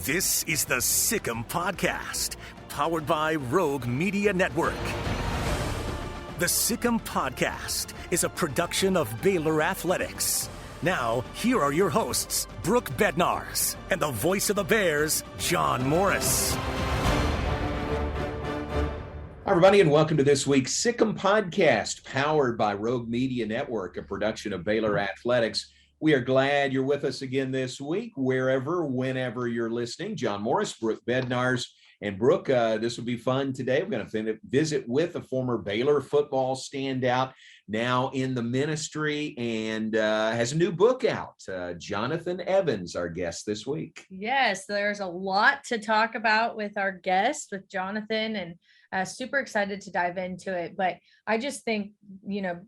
This is the Sick'em Podcast, powered by Rogue Media Network. The Sick'em Podcast is a production of Baylor Athletics. Now, here are your hosts, Brooke Bednarz and the voice of the Bears, John Morris. Hi, everybody, and welcome to this week's Sick'em Podcast, powered by Rogue Media Network, a production of Baylor Athletics. We are glad you're with us again this week, wherever, whenever you're listening. John Morris, Brooke Bednarz, and Brooke, this will be fun today. We're going to visit with a former Baylor football standout, now in the ministry, and has a new book out. Jonathan Evans, our guest this week. Yes, there's a lot to talk about with our guest, with Jonathan, and super excited to dive into it. But I just think,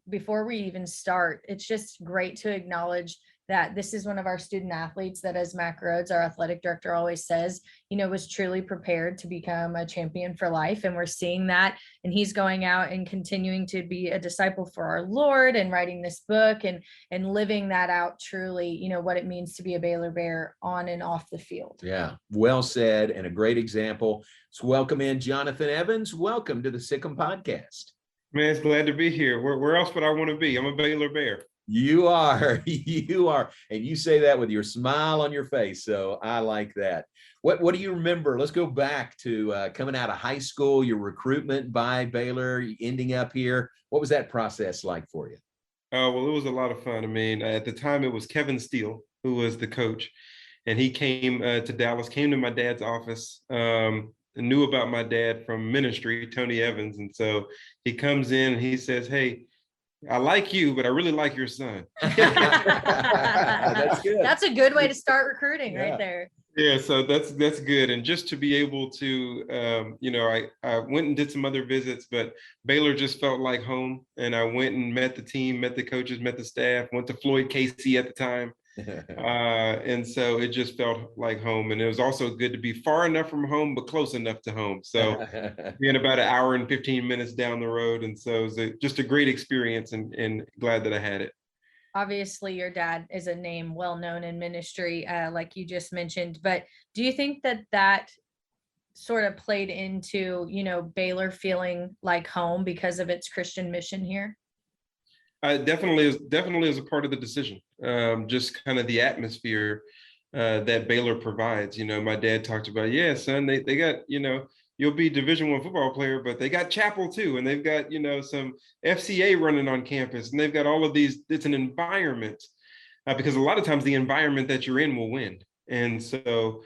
before we even start, it's just great to acknowledge that this is one of our student athletes that, as Mac Rhodes, our athletic director, always says, was truly prepared to become a champion for life. And we're seeing that. And he's going out and continuing to be a disciple for our Lord and writing this book and living that out truly, what it means to be a Baylor Bear on and off the field. Yeah, well said, and a great example. So welcome in Jonathan Evans. Welcome to the Sick'em Podcast. Man, it's glad to be here. Where else would I want to be? I'm a Baylor Bear. You are. And you say that with your smile on your face. So I like that. What do you remember? Let's go back to coming out of high school, your recruitment by Baylor, ending up here. What was that process like for you? Well, it was a lot of fun. I mean, at the time it was Kevin Steele, who was the coach, and he came to Dallas, came to my dad's office, knew about my dad from ministry, Tony Evans. And so he comes in and he says, "Hey, I like you, but I really like your son." That's good. That's a good way to start recruiting right there. Yeah, so that's good. And just to be able to, I went and did some other visits, but Baylor just felt like home. And I went and met the team, met the coaches, met the staff, went to Floyd Casey at the time. And so it just felt like home. And it was also good to be far enough from home, but close enough to home. So being about an hour and 15 minutes down the road. And so it was just a great experience and glad that I had it. Obviously, your dad is a name well known in ministry, like you just mentioned. But do you think that sort of played into, Baylor feeling like home because of its Christian mission here? Definitely is a part of the decision. Just kind of the atmosphere that Baylor provides. My dad talked about, yeah, son, they got, you'll be Division I football player, but they got chapel too. And they've got, some FCA running on campus, and they've got all of these. It's an environment because a lot of times the environment that you're in will win. And so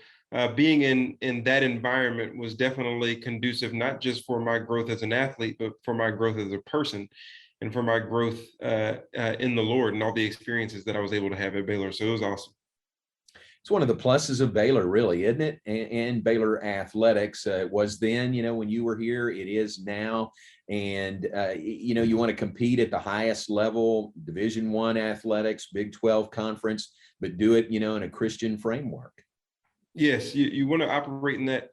being in that environment was definitely conducive, not just for my growth as an athlete, but for my growth as a person and for my growth in the Lord and all the experiences that I was able to have at Baylor. So it was awesome. It's one of the pluses of Baylor, really, isn't it? And Baylor athletics. It was then, when you were here, it is now. And, you want to compete at the highest level, Division I athletics, Big 12 conference, but do it, in a Christian framework. Yes, you want to operate in that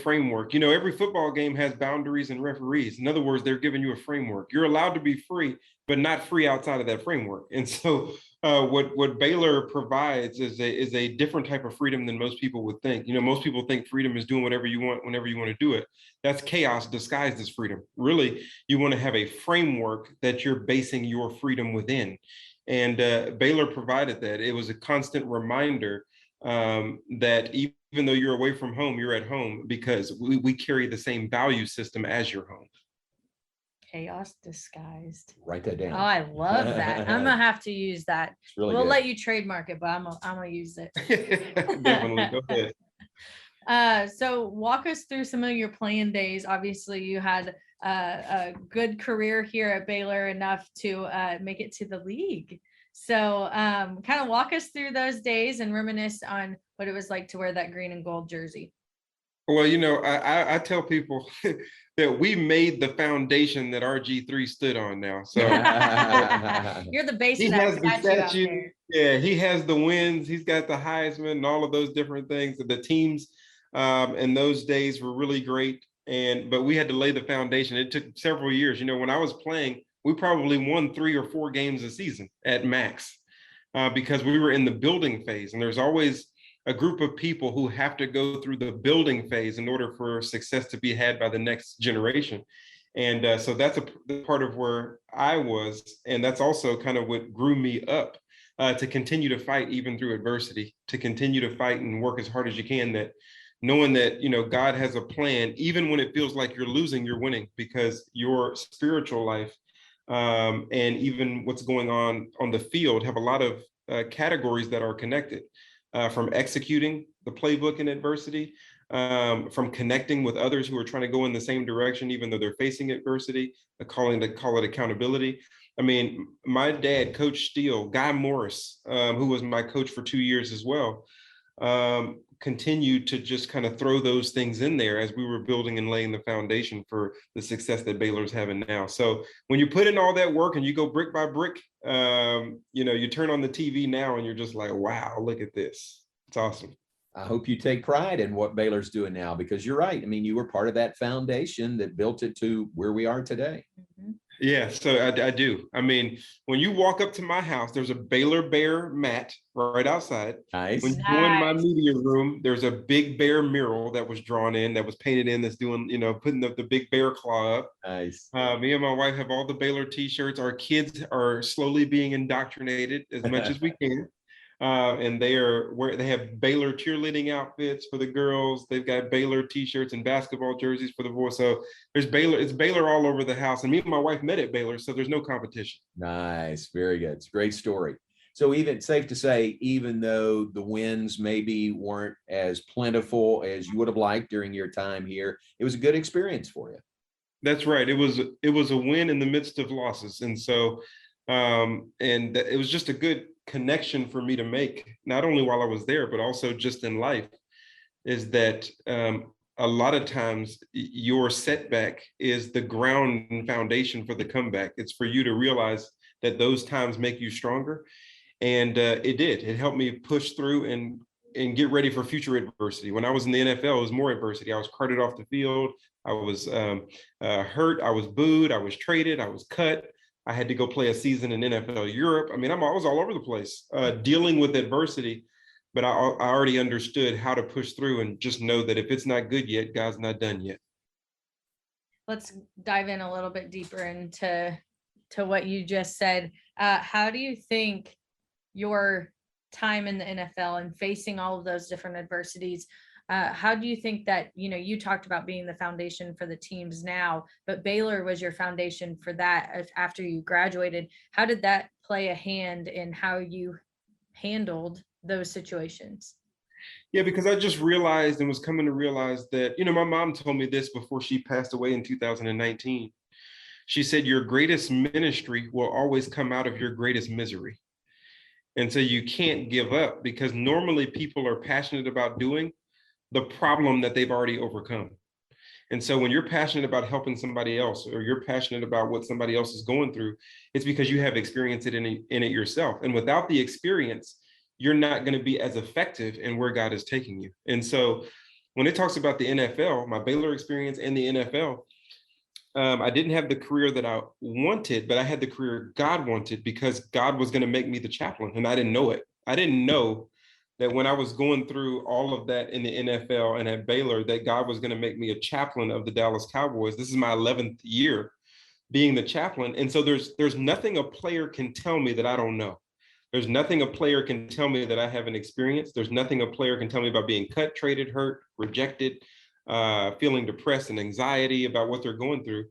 framework. Every football game has boundaries and referees. In other words, they're giving you a framework. You're allowed to be free, but not free outside of that framework. And so what Baylor provides is a different type of freedom than most people would think. Most people think freedom is doing whatever you want, whenever you want to do it. That's chaos disguised as freedom. Really, you want to have a framework that you're basing your freedom within. And Baylor provided that. It was a constant reminder that even though you're away from home, you're at home because we carry the same value system as your home. Chaos disguised. Write that down. Oh, I love that. I'm gonna have to use that. Really we'll good. let you trademark it, but I'm gonna use it. Definitely, go ahead. So walk us through some of your playing days. Obviously, you had a good career here at Baylor, enough to make it to the league. So kind of walk us through those days and reminisce on what it was like to wear that green and gold jersey. Well, I tell people that we made the foundation that RG3 stood on now. So You're the base he of that has the statue out statue. there. Yeah, he has the wins. He's got the Heisman and all of those different things. The teams in those days were really great. But we had to lay the foundation. It took several years. When I was playing, we probably won 3 or 4 games a season at max because we were in the building phase. And there's always a group of people who have to go through the building phase in order for success to be had by the next generation. And so that's a part of where I was. And that's also kind of what grew me up to continue to fight even through adversity, to continue to fight and work as hard as you can, that knowing that, God has a plan, even when it feels like you're losing, you're winning, because your spiritual life and even what's going on the field have a lot of categories that are connected, from executing the playbook in adversity, from connecting with others who are trying to go in the same direction, even though they're facing adversity, call it accountability. I mean, my dad, Coach Steele, Guy Morris, who was my coach for 2 years as well, continued to just kind of throw those things in there as we were building and laying the foundation for the success that Baylor's having now. So when you put in all that work and you go brick by brick, you turn on the TV now and you're just like, wow, look at this. It's awesome. I hope you take pride in what Baylor's doing now, because you're right. I mean, you were part of that foundation that built it to where we are today. Mm-hmm. Yeah, so I do. I mean, when you walk up to my house, there's a Baylor Bear mat right outside. Nice. When you go in my media room, there's a big bear mural that was drawn in, that was painted in, that's doing, putting up the big bear claw up. Nice. Me and my wife have all the Baylor t-shirts. Our kids are slowly being indoctrinated as much as we can. And they have Baylor cheerleading outfits for the girls. They've got Baylor t-shirts and basketball jerseys for the boys. So it's Baylor all over the house. And me and my wife met at Baylor, so there's no competition. Nice. Very good. It's a great story. So even safe to say, even though the wins maybe weren't as plentiful as you would have liked during your time here, it was a good experience for you. That's right. It was a win in the midst of losses. And so it was just a good connection for me to make, not only while I was there, but also just in life, is that a lot of times your setback is the ground and foundation for the comeback. It's for you to realize that those times make you stronger. And it did. It helped me push through and get ready for future adversity. When I was in the NFL, it was more adversity. I was carted off the field. I was hurt. I was booed. I was traded. I was cut. I had to go play a season in NFL Europe. I mean, I was all over the place dealing with adversity, but I already understood how to push through and just know that if it's not good yet, God's not done yet. Let's dive in a little bit deeper into what you just said. How do you think your time in the NFL and facing all of those different adversities, how do you think that, you talked about being the foundation for the teams now, but Baylor was your foundation for that after you graduated. How did that play a hand in how you handled those situations? Yeah, because I just realized and was coming to realize that, my mom told me this before she passed away in 2019. She said, your greatest ministry will always come out of your greatest misery. And so you can't give up, because normally people are passionate about doing the problem that they've already overcome. And so when you're passionate about helping somebody else, or you're passionate about what somebody else is going through, it's because you have experienced it in it yourself. And without the experience, you're not going to be as effective in where God is taking you. And so when it talks about the NFL, my Baylor experience and the NFL, I didn't have the career that I wanted, but I had the career God wanted, because God was going to make me the chaplain. And I didn't know it. I didn't know that when I was going through all of that in the NFL and at Baylor, that God was going to make me a chaplain of the Dallas Cowboys. This is my 11th year being the chaplain. And so there's nothing a player can tell me that I don't know. There's nothing a player can tell me that I haven't experienced. There's nothing a player can tell me about being cut, traded, hurt, rejected, feeling depressed and anxiety about what they're going through.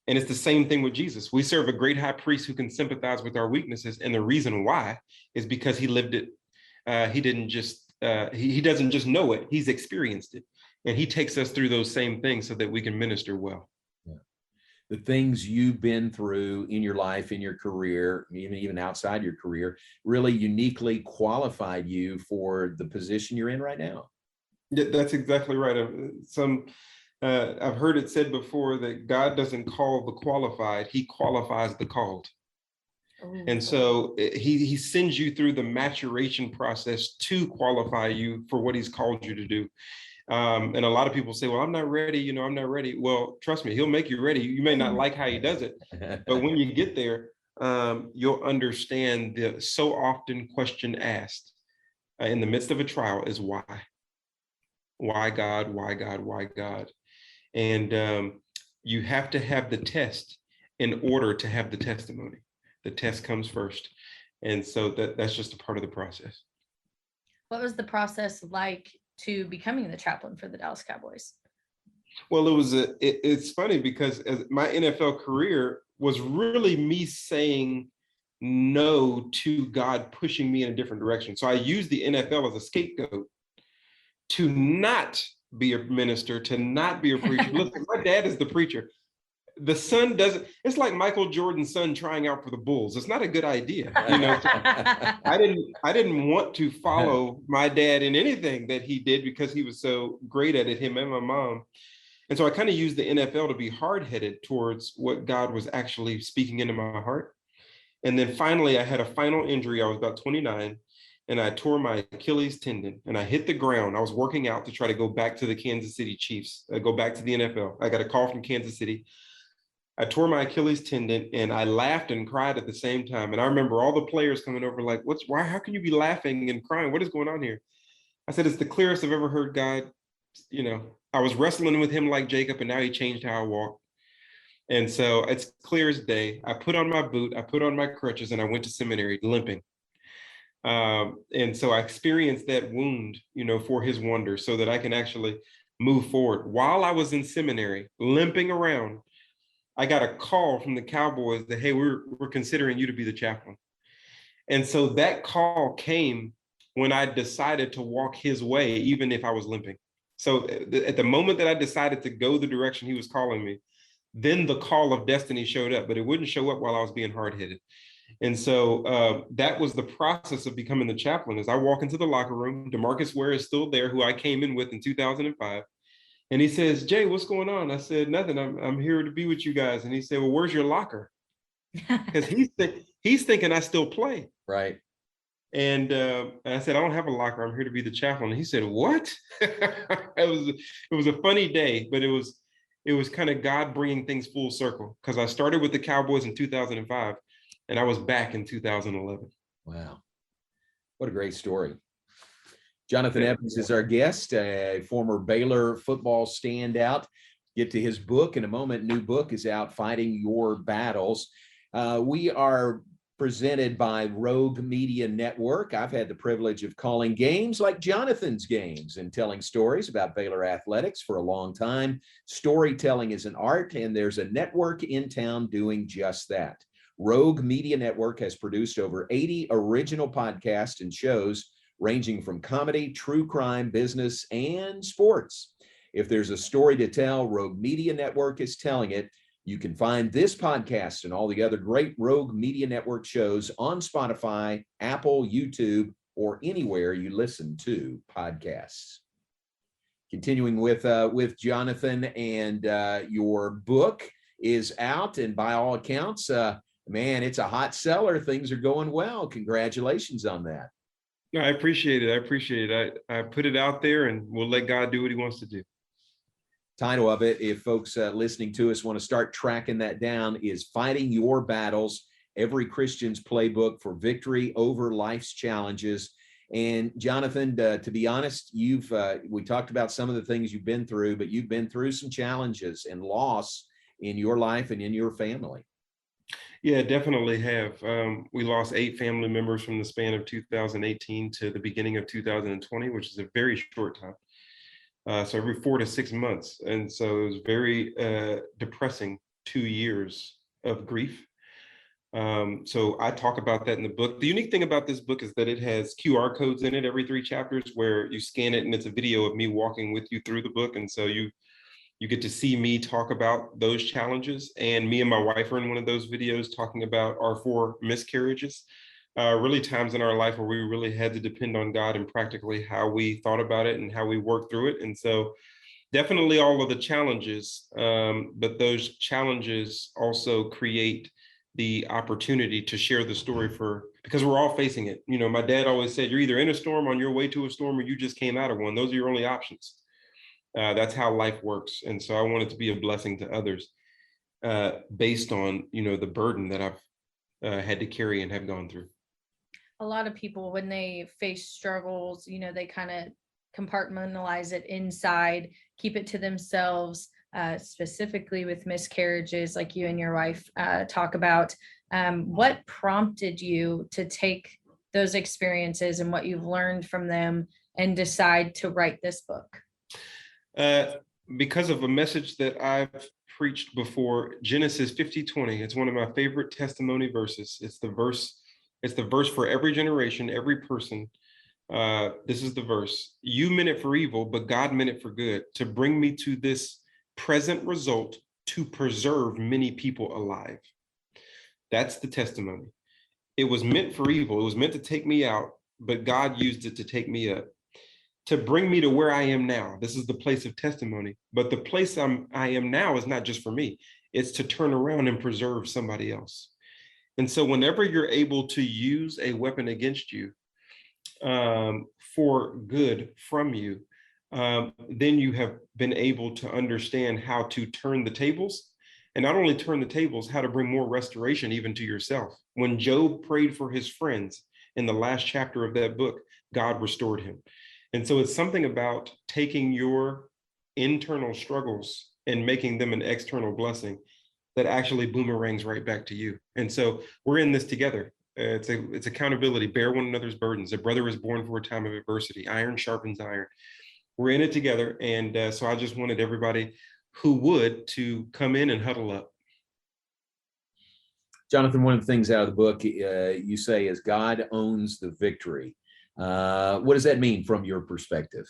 And it's the same thing with Jesus. We serve a great high priest who can sympathize with our weaknesses. And the reason why is because he lived it. He didn't just, he doesn't just know it, he's experienced it. And he takes us through those same things so that we can minister well. Yeah. The things you've been through in your life, in your career, even outside your career, really uniquely qualified you for the position you're in right now. Yeah, that's exactly right. I've heard it said before that God doesn't call the qualified, he qualifies the called. And so he sends you through the maturation process to qualify you for what he's called you to do. And a lot of people say, well, I'm not ready. I'm not ready. Well, trust me, he'll make you ready. You may not like how he does it, but when you get there, you'll understand the so often question asked. in the midst of a trial is why. Why God, why God, why God? And you have to have the test in order to have the testimony. The test comes first. And so that's just a part of the process. What was the process like to becoming the chaplain for the Dallas Cowboys? Well, it's funny because my NFL career was really me saying no to God pushing me in a different direction. So I used the NFL as a scapegoat to not be a minister, to not be a preacher. Look, my dad is the preacher. The son doesn't, it's like Michael Jordan's son trying out for the Bulls. It's not a good idea. I didn't want to follow my dad in anything that he did because he was so great at it, him and my mom. And so I kind of used the NFL to be hard-headed towards what God was actually speaking into my heart. And then finally, I had a final injury. I was about 29, and I tore my Achilles tendon, and I hit the ground. I was working out to try to go back to the Kansas City Chiefs, go back to the NFL. I got a call from Kansas City. I tore my Achilles tendon, and I laughed and cried at the same time. And I remember all the players coming over like, how can you be laughing and crying? What is going on here? I said, it's the clearest I've ever heard God. I was wrestling with him like Jacob, and now he changed how I walk. And so it's clear as day. I put on my boot, I put on my crutches, and I went to seminary limping. And so I experienced that wound, for his wonder so that I can actually move forward. While I was in seminary, limping around, I got a call from the Cowboys that, hey, we're considering you to be the chaplain. And so that call came when I decided to walk his way, even if I was limping. So at the moment that I decided to go the direction he was calling me, then the call of destiny showed up, but it wouldn't show up while I was being hard-headed. And so that was the process of becoming the chaplain. As I walk into the locker room, DeMarcus Ware is still there, who I came in with in 2005. And he says, Jay, what's going on? I said, nothing. I'm here to be with you guys. And he said, well, where's your locker? Because he's thinking I still play. Right. And I said, I don't have a locker. I'm here to be the chaplain. And he said, what? It was a funny day, but it was kind of God bringing things full circle, because I started with the Cowboys in 2005, and I was back in 2011. Wow. What a great story. Jonathan Evans is our guest, a former Baylor football standout. Get to his book in a moment. New book is out, Fighting Your Battles. We are presented by Rogue Media Network. I've had the privilege of calling games like Jonathan's games and telling stories about Baylor athletics for a long time. Storytelling is an art, and there's a network in town doing just that. Rogue Media Network has produced over 80 original podcasts and shows ranging from comedy, true crime, business, and sports. If there's a story to tell, Rogue Media Network is telling it. You can find this podcast and all the other great Rogue Media Network shows on Spotify, Apple, YouTube, or anywhere you listen to podcasts. Continuing with Jonathan, and your book is out, and by all accounts, man, it's a hot seller. Things are going well. Congratulations on that. No, I appreciate it. I put it out there, and we'll let God do what he wants to do. Title of it, if folks listening to us want to start tracking that down, is Fighting Your Battles, Every Christian's Playbook for Victory Over Life's Challenges. And Jonathan, to be honest, we talked about some of the things you've been through, but you've been through some challenges and loss in your life and in your family. Yeah, definitely have. We lost 8 family members from the span of 2018 to the beginning of 2020, which is a very short time. So every 4 to 6 months. And so it was very depressing 2 years of grief. So I talk about that in the book. The unique thing about this book is that it has QR codes in it every 3 chapters, where you scan it and it's a video of me walking with you through the book. And so you get to see me talk about those challenges. And me and my wife are in one of those videos talking about our 4 miscarriages. Really times in our life where we really had to depend on God, and practically how we thought about it and how we worked through it. And so definitely all of the challenges, but those challenges also create the opportunity to share the story because we're all facing it. My dad always said, you're either in a storm, on your way to a storm, or you just came out of one. Those are your only options. That's how life works. And so I wanted to be a blessing to others based on, the burden that I've had to carry and have gone through. a lot of people, when they face struggles, they kind of compartmentalize it inside, keep it to themselves, specifically with miscarriages, like you and your wife talk about. What prompted you to take those experiences and what you've learned from them and decide to write this book? Because of a message that I've preached before, Genesis 50:20. It's one of my favorite testimony verses. It's the verse for every generation, every person. This is the verse. You meant it for evil, but God meant it for good, to bring me to this present result, to preserve many people alive. That's the testimony. It was meant for evil. It was meant to take me out, but God used it to take me up, to bring me to where I am now. This is the place of testimony. But the place I am now is not just for me. It's to turn around and preserve somebody else. And so whenever you're able to use a weapon against you for good from you, then you have been able to understand how to turn the tables. And not only turn the tables, how to bring more restoration even to yourself. When Job prayed for his friends in the last chapter of that book, God restored him. And so it's something about taking your internal struggles and making them an external blessing that actually boomerangs right back to you. And so we're in this together. It's accountability. Bear one another's burdens. A brother is born for a time of adversity. Iron sharpens iron. We're in it together. And so I just wanted everybody who would to come in and huddle up. Jonathan, one of the things out of the book you say is God owns the victory. What does that mean from your perspective?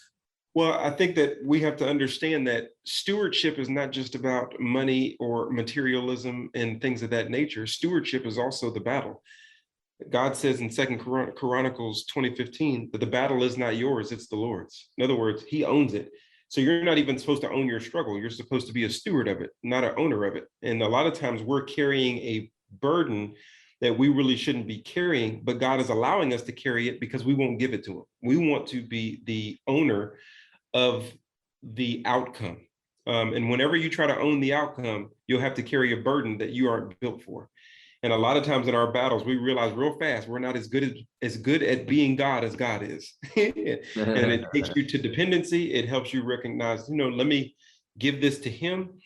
Well, I think that we have to understand that stewardship is not just about money or materialism and things of that nature. Stewardship is also the battle. God says in 2 Chronicles 20:15 that the battle is not yours, it's the Lord's. In other words, he owns it. So you're not even supposed to own your struggle. You're supposed to be a steward of it, not an owner of it. And a lot of times we're carrying a burden that we really shouldn't be carrying, but God is allowing us to carry it because we won't give it to him. We want to be the owner of the outcome. And whenever you try to own the outcome, you'll have to carry a burden that you aren't built for. And a lot of times in our battles, we realize real fast we're not as good at being God as God is. And it takes you to dependency. It helps you recognize, let me give this to him.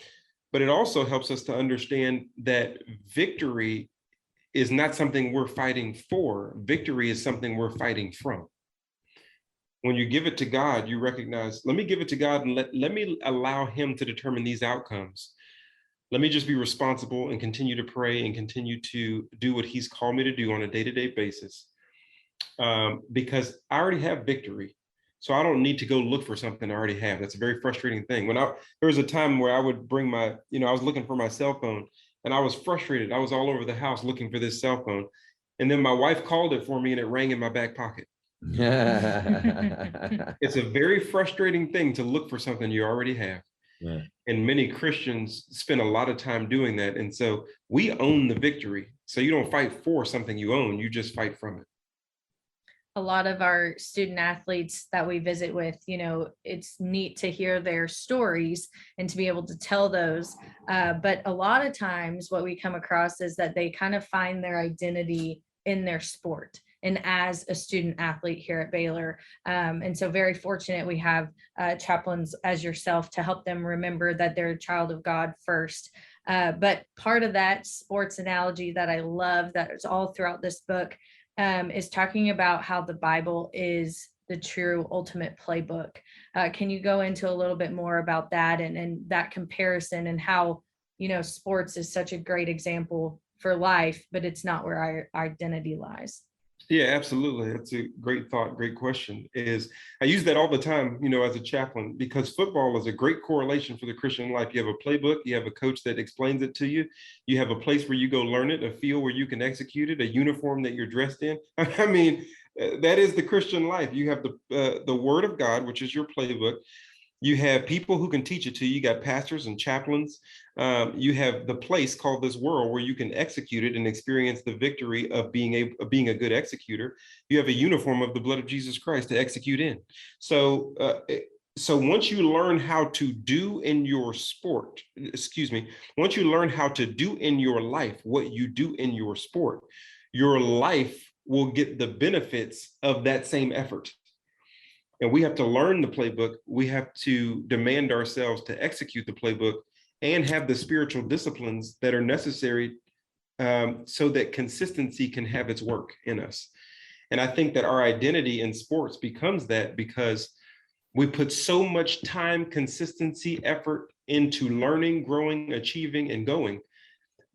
But it also helps us to understand that victory is not something we're fighting for. Victory is something we're fighting from. When you give it to God, you recognize, let me give it to God and let me allow him to determine these outcomes. Let me just be responsible and continue to pray and continue to do what he's called me to do on a day-to-day basis. Because I already have victory. So I don't need to go look for something I already have. That's a very frustrating thing. There was a time where I would bring I was looking for my cell phone and I was frustrated. I was all over the house looking for this cell phone. And then my wife called it for me and it rang in my back pocket. It's a very frustrating thing to look for something you already have. Yeah. And many Christians spend a lot of time doing that. And so we own the victory. So you don't fight for something you own, you just fight from it. A lot of our student athletes that we visit with, it's neat to hear their stories and to be able to tell those. But a lot of times what we come across is that they kind of find their identity in their sport and as a student athlete here at Baylor. And so very fortunate we have chaplains as yourself to help them remember that they're a child of God first. But part of that sports analogy that I love that is all throughout this book is talking about how the Bible is the true ultimate playbook. Can you go into a little bit more about that and that comparison and how, sports is such a great example for life, but it's not where our identity lies? Yeah, absolutely. That's a great thought. Great question. I use that all the time, as a chaplain, because football is a great correlation for the Christian life. You have a playbook, you have a coach that explains it to you. You have a place where you go learn it, a field where you can execute it, a uniform that you're dressed in. I mean, that is the Christian life. You have the word of God, which is your playbook. You have people who can teach it to you. You got pastors and chaplains. You have the place called this world where you can execute it and experience the victory of being a good executor. You have a uniform of the blood of Jesus Christ to execute in. So once you learn how to do in your sport, once you learn how to do in your life what you do in your sport, your life will get the benefits of that same effort. And we have to learn the playbook. We have to demand ourselves to execute the playbook and have the spiritual disciplines that are necessary so that consistency can have its work in us. And I think that our identity in sports becomes that because we put so much time, consistency, effort into learning, growing, achieving, and going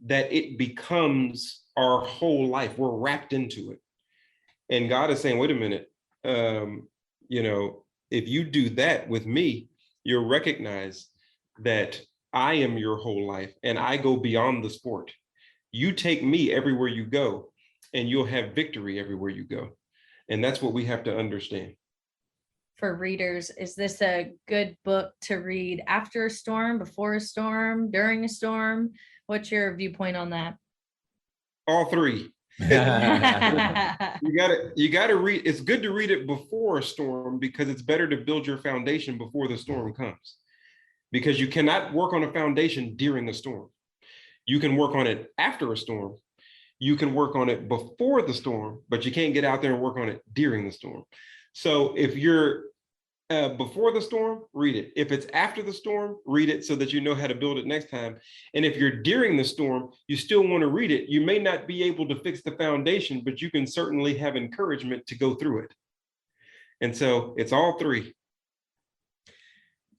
that it becomes our whole life. We're wrapped into it. And God is saying, wait a minute, if you do that with me, you'll recognize that I am your whole life and I go beyond the sport. You take me everywhere you go and you'll have victory everywhere you go. And that's what we have to understand. For readers, is this a good book to read after a storm, before a storm, during a storm? What's your viewpoint on that? All three. You gotta read. It's good to read it before a storm because it's better to build your foundation before the storm comes. Because you cannot work on a foundation during a storm. You can work on it after a storm. You can work on it before the storm, but you can't get out there and work on it during the storm. So if you're before the storm, read it. If it's after the storm, read it so that you know how to build it next time. And if you're during the storm, you still want to read it. You may not be able to fix the foundation, but you can certainly have encouragement to go through it. And so it's all three.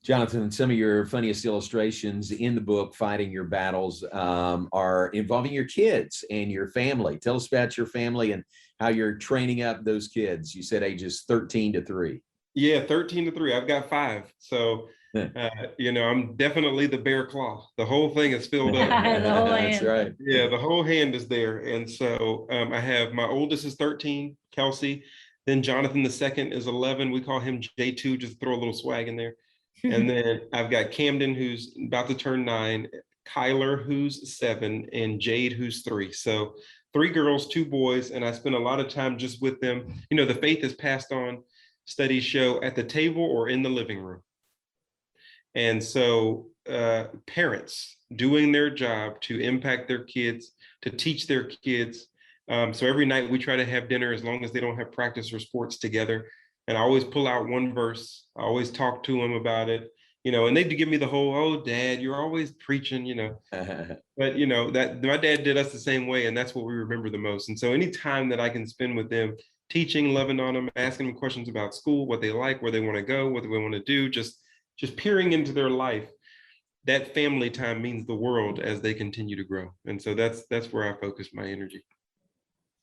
Jonathan, some of your funniest illustrations in the book, Fighting Your Battles, are involving your kids and your family. Tell us about your family and how you're training up those kids. You said ages 13 to 3. Yeah, 13 to 3. I've got 5. So, I'm definitely the bear claw. The whole thing is filled up. That's right. Yeah, the whole hand is there. And so I have my oldest is 13, Kelsey. Then Jonathan, the second, is 11. We call him J2, just throw a little swag in there. And then I've got Camden, who's about to turn 9, Kyler, who's 7, and Jade, who's 3. So 3 girls, 2 boys. And I spend a lot of time just with them. The faith is passed on. Studies show at the table or in the living room. And so parents doing their job to impact their kids, to teach their kids. So every night we try to have dinner as long as they don't have practice or sports together. And I always pull out one verse. I always talk to them about it, and they give me the whole, oh, Dad, you're always preaching, But, that my dad did us the same way. And that's what we remember the most. And so any time that I can spend with them, teaching, loving on them, asking them questions about school, what they like, where they want to go, what they want to do, just peering into their life, that family time means the world as they continue to grow. And so that's where I focus my energy.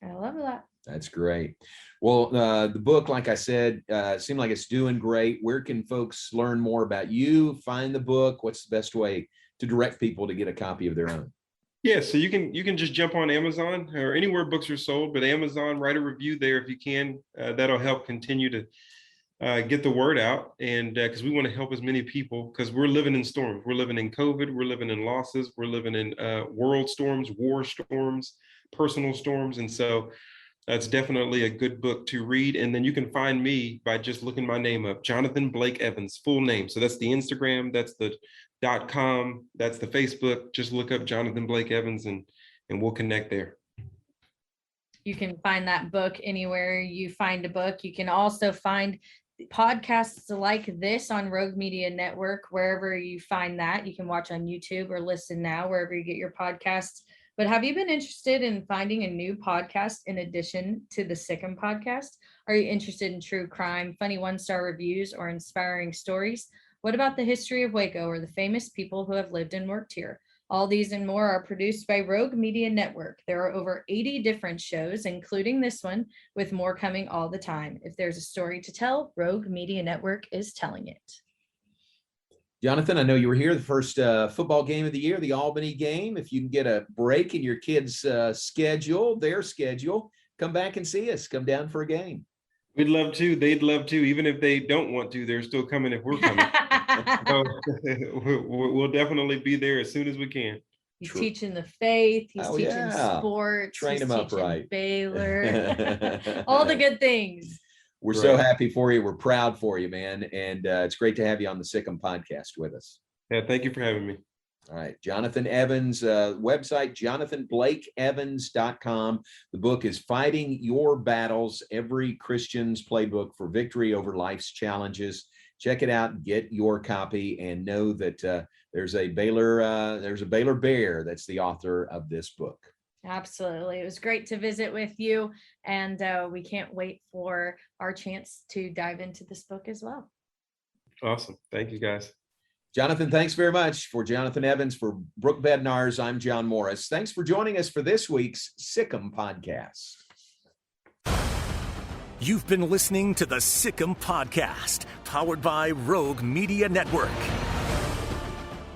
I love that. That's great. Well, the book, like I said, seemed like it's doing great. Where can folks learn more about you, find the book? What's the best way to direct people to get a copy of their own? Yeah, so you can just jump on Amazon or anywhere books are sold, but Amazon, write a review there if you can. That'll help continue to get the word out. And because we want to help as many people, because we're living in storms. We're living in COVID. We're living in losses. We're living in world storms, war storms, personal storms. And so that's definitely a good book to read. And then you can find me by just looking my name up, Jonathan Blake Evans, full name. So that's the Instagram, that's the .com, that's the Facebook. Just look up Jonathan Blake Evans and we'll connect there. You can find that book anywhere you find a book. You can also find podcasts like this on Rogue Media Network, wherever you find that. You can watch on YouTube or listen now, wherever you get your podcasts. But have you been interested in finding a new podcast in addition to the Sikkim podcast? Are you interested in true crime, funny 1-star reviews, or inspiring stories? What about the history of Waco or the famous people who have lived and worked here? All these and more are produced by Rogue Media Network. There are over 80 different shows, including this one, with more coming all the time. If there's a story to tell, Rogue Media Network is telling it. Jonathan, I know you were here the first football game of the year, the Albany game. If you can get a break in your kids' schedule, their schedule, come back and see us. Come down for a game. We'd love to. They'd love to. Even if they don't want to, they're still coming if we're coming. So we'll definitely be there as soon as we can. He's teaching the faith. He's teaching sports. Train them up right. Baylor. All the good things. We're so happy for you. We're proud for you, man. And it's great to have you on the Sikkim podcast with us. Yeah, thank you for having me. All right. Jonathan Evans, website, jonathanblakeevans.com. The book is Fighting Your Battles, Every Christian's Playbook for Victory Over Life's Challenges. Check it out, get your copy, and know that there's a Baylor Bear that's the author of this book. Absolutely. It was great to visit with you, and we can't wait for our chance to dive into this book as well. Awesome. Thank you, guys. Jonathan, thanks very much. For Jonathan Evans, for Brooke Bednarz, I'm John Morris. Thanks for joining us for this week's Sick'em Podcast. You've been listening to the Sick'em Podcast, powered by Rogue Media Network.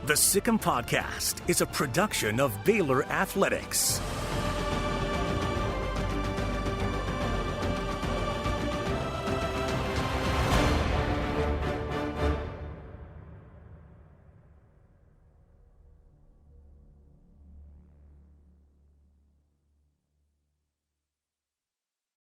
The Sick'em Podcast is a production of Baylor Athletics.